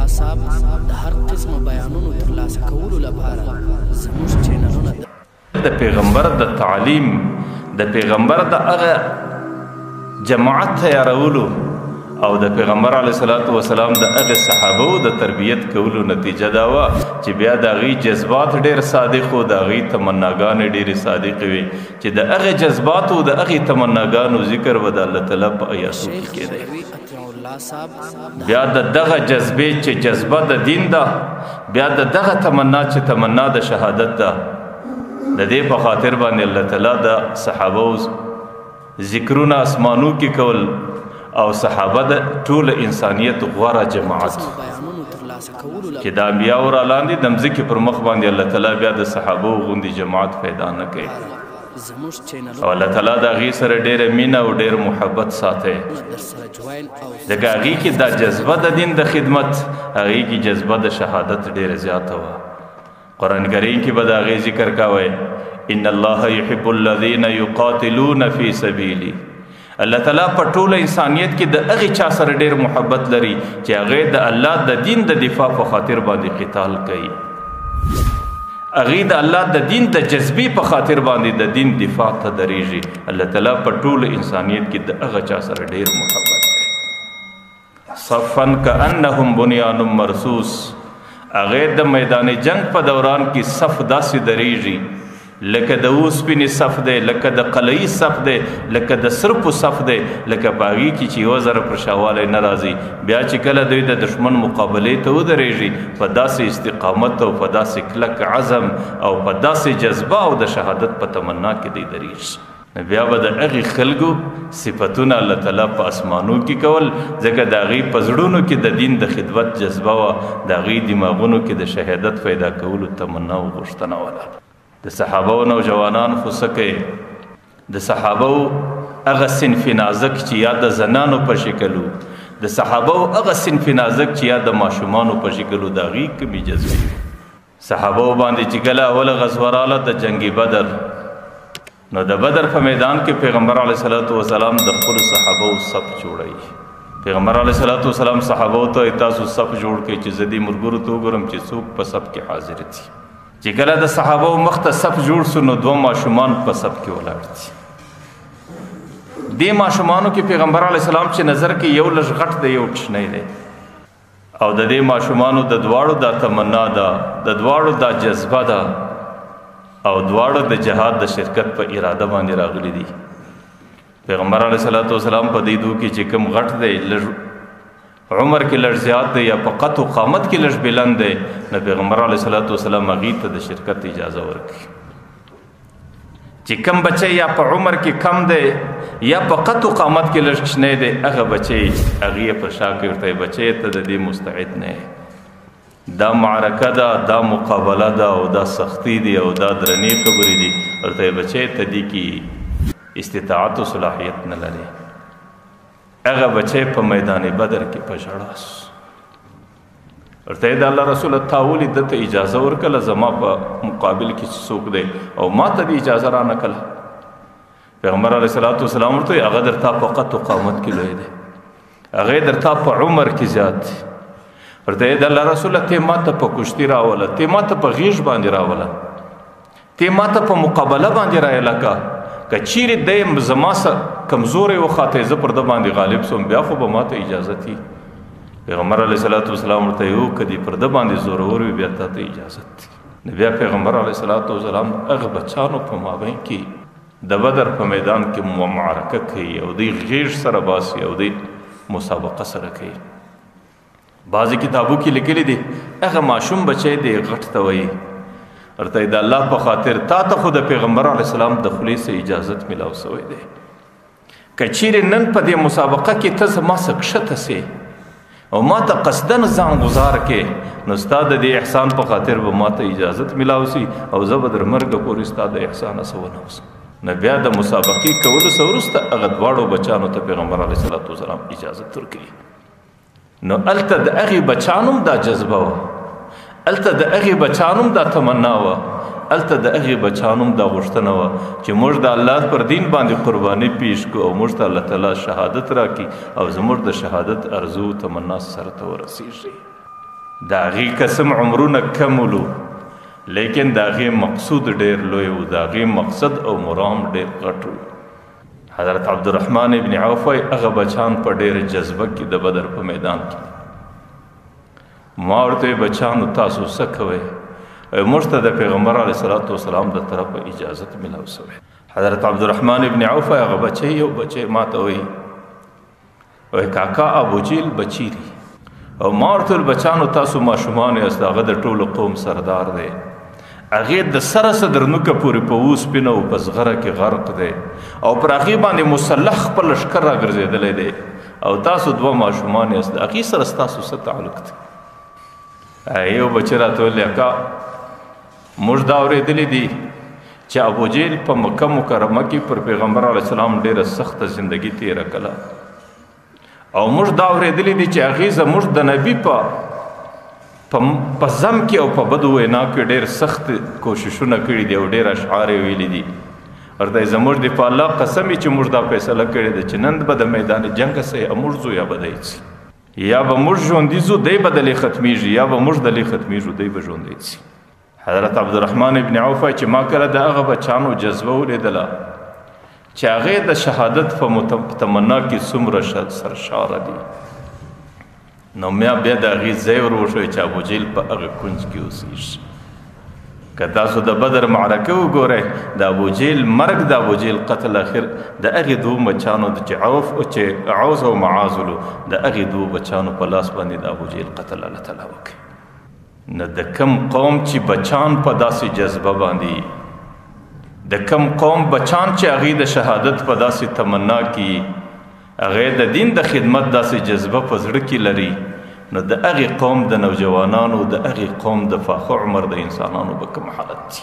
الله صاحب د هر قسم بیانونو ترلاسه کولو لپاره زموږ چینلونه د پیغمبر د تعلیم د پیغمبر د هغه جماعت تیارولو او د پیغمبر علیه الصلاة والسلام د هغه صحابو د تربیت کولو نتیجه دا وه چې بیا د هغوی جذبات ډېر صادق و د هغوی تمناګانې ډېرې صادقې وې چې د هغې جذباتو د هغې تمناګانو ذکر به د الله تعالی په آیاتو کې کېدی بیا د دغه جذبې چې جذبه د دین ده بیا د دغه تمنا چې تمنا د شهادت ده د دې په خاطر باندې الله تعالی د صحابو ذکرونه اسمانو کې کول او صحابه د ټول انسانیت غوره جماعت چې د انبیاء را لاندې د مځکې پر مخ باندې الله تعالی بیا د صحابو غوندې جماعت پیدا نه کوي او الله تعالی د هغې سره ډېره مینه او ډېر محبت ساتي ځکه هغې کې دا جذبه د دین د خدمت هغې کې جذبه د شهادت ډېره زیاته وه قرآن کریم کې به د هغې ذکر کوی ان الله يحب الذين يقاتلون في سبيله الله تعالی په ټوله انسانیت کې د هغې چا سره ډېر محبت لري چې هغې د الله د دین د دفاع په خاطر باندې قتال کوي هغې د الله د دین د جذبې په خاطر باندې د دین دفاع ته درېږي الله تعالی په ټوله انسانیت کې د هغه چا سره ډېر محبت دی صفا کانهم بنیان مرصوص هغې د میدان جنگ په دوران کې صف داسې درېږي لکه د اوسپنې صف دی لکه د قلعي صف دی لکه د سرپو صف دی لکه په هغې کې چې یوه ذره پر شاوالی نه راځي بیا چې کله دوی د دشمن مقابلې ته ودرېږي په داسې استقامت او په داسې کلک عزم او په داسې جذبه او د شهادت په تمنا کې دی درېږي بیا به د هغې خلکو صفتونه الله تعالی په اسمانو کې کول ځکه د هغې په زړونو کې د دین د خدمت جذبه وه د هغې دماغونو کې د شهادت پیدا کولو تمنا او غوښتنه وله د صحابو نوجوانان خو څه کوي د صحابو هغه صنف نازک چې یا د زنانو په شکلو د صحابو هغه صنف نازک چې یا د ماشومانو په شکلو د هغې کمې جذبې صحابو باندې چې کله اوله غزوه راله د جنګ بدر نو د بدر په میدان کې پیغمبر علیه الصلاة والسلام د خپلو صحابو صف جوړوي پیغمبر علیه الصلاة والسلام صحابو ته تاسو صف جوړ کړئ چې زه دې ملګرو ته وګورم چې څوک په صف کې حاضر دي چې کله د صحابو مخ ته صف جوړ سو نو دوه ماشومان په صف کې ولاړ دي دې ماشومانو کې پیغمبر علیه السلام چې نظر کې یو لږ غټ دی یو کوچنی دی او د دې ماشومانو د دواړو دا تمنا ده د دواړو دا جذبه ده او دواړو د جهاد د شرکت په اراده باندې راغلي دي پیغمبر علیه الصلاة والسلام په دې دو کې چې کوم غټ دی لږ عمر کې لږ زیات دی یا په قد و قامت کې لږ بلند دی نو پیغمبر علیه الصلاة والسلام هغې ته د شرکت اجازه ورکړي چې کم بچی یا په عمر کې کم دی یا په قد و قامت کې لږ کوچنی دی هغه بچی هغې په شا کې ورته بچی ته د دې مستعد نه دا معرکه ده دا مقابله ده او دا سختی دی او دا درنې خبرې دي ورته بچی ته دې کې استطاعت و صلاحیت نه لري هغه بچی په میدان بدر کې په ژړا سو ورته د الله رسول تا ولې دته اجازه ورکړله زما په مقابل کې چې څوک دی او ما ته دې اجازه را نه کړله پیغمبر علیه الصلاة والسلام ورته وایي هغه درتا په قد و قامت کې لوی دی هغې درتا په عمر کې زیات دی ورته د الله رسوله ته ما ته په کشتي راوله ته ما ته په غیږ باندې راوله ته ما ته په مقابله باندې رایله که چیرې دی زما کمزوری وخاته زه پر ده باندې غالب سوم بیا خو به ما ته اجازت وي پیغمبر علیه الصلاة والسلام ورته یو که دې پر ده باندې زورور وي بیا تا ته اجازت وي بیا پیغمبر علیه الصلاة والسلام هغه بچانو په مابین کې د بدر په میدان کې معرکه کوي او دوی غیږ سره باسي او دوی مسابقه سره کوي بعضې کتابو کې لیکلي دي هغه ماشوم بچی دی غټ ته وایي ورته د الله په خاطر تا ته خو د پیغمبر علیه السلام د خولې څخه اجازت میلاو سوی دی که چیرې نن په دې مسابقه کې ته زما څه کښته سې او ما ته قصدن ځان گزار کې نو ستا د دې احسان په خاطر به ما ته اجازت میلاو سي او زه به در مرګه پورې ستا د احسانه څه ونه اوسم نو بیا د مسابقې کولو څه وروسته هغه دواړو بچانو ته پیغمبر علیه الصلاة والسلام اجازت ورکوي نو هلته د هغې بچانو دا جذبه وه هلته د هغې بچانو دا تمنا وه هلته د هغې بچانو دا غوښتنه وه چې موږ د الله پر دین باندې قرباني پیش کړو او موږ ته الله تعالی شهادت راکړي او زموږ د شهادت ارزو تمنا سره ته ورسیږي د هغې قسم عمرونه کم ولو لیکن د هغې مقصود ډېر لوی و، د هغې مقصد او مرام ډېر غټ و. حضرت عبدالرحمن ابن عوف وایي هغه بچان په ډېر جذبه کې د بدر په میدان کې ما ورته ویل بچانو تاسو څه کوئ؟ موږ ته د پیغمبر علیه الصلاة والسلام د طرفه اجازت ملاو شوی. حضرت عبدالرحمن ابن عوف وایي هغه بچی یو بچی ما ته وایي کاکا ابوجیل بچی دی او ما ورته ویل بچانو تاسو ماشومان یاست، هغه د ټولو قوم سردار دی، هغې د سره صدرنوکه پورې په اوس سپینه او په زغره کې غرق دی او پر هغې باندې مسلح خپل لښکر راګرځېدلی دی او تاسو دوه ماشومان یاست، د هغې سره ستاسو څه تعلق دی؟ یو بچی راته ویل اکا موږ دا اورېدلی دي چې ابوجیل په مکه مکرمه کې پر پیغمبر علیه السلام ډېره سخته زندگی تېره کړه او موږ دا اورېدلی دي چې هغې زموږ د نبي په زم کې او په بدو وینا کې ډېر سخت کوششونه کړي دي او ډېر اشعار یې ویلي دي. ورته زموږ د په الله قسم چې موږ دا فیصله کړې ده چې نن به د میدان جنګ سه موږ ځو یا به دی ځي، یا به موږ ژوندي ځو دی به دلې ختمیږي یا به موږ دلې ختمیږو دی به ژوندی ځي. حضرت عبدالرحمن ابن عوف چې ما کله د هغه بچانو جذبه ولیدله چې هغې د شهادت په تمنا کې څومره سرشاره دي نو بیا د هغې ځای ور وښوی چې ابوجیل په هغه کونج کې اوسېږي. که تاسو د بدر معرکه وګورئ د ابوجیل مرګ د ابوجیل قتل اخر د هغې دوو بچانو چې عوض او معاذ ولو د هغې دوو بچانو په لاس باندې د ابوجیل قتل الله تعالی وکړي. نه د کم قوم چې بچان په داسې جذبه باندې، د کم قوم بچان چې هغې د شهادت په داسې تمنا کې، هغې د دین د خدمت داسې جذبه په زړه کې لري، نو د هغې قوم د نوجوانانو د هغې قوم د فاخه عمر د انسانانو به کوم حالت دي.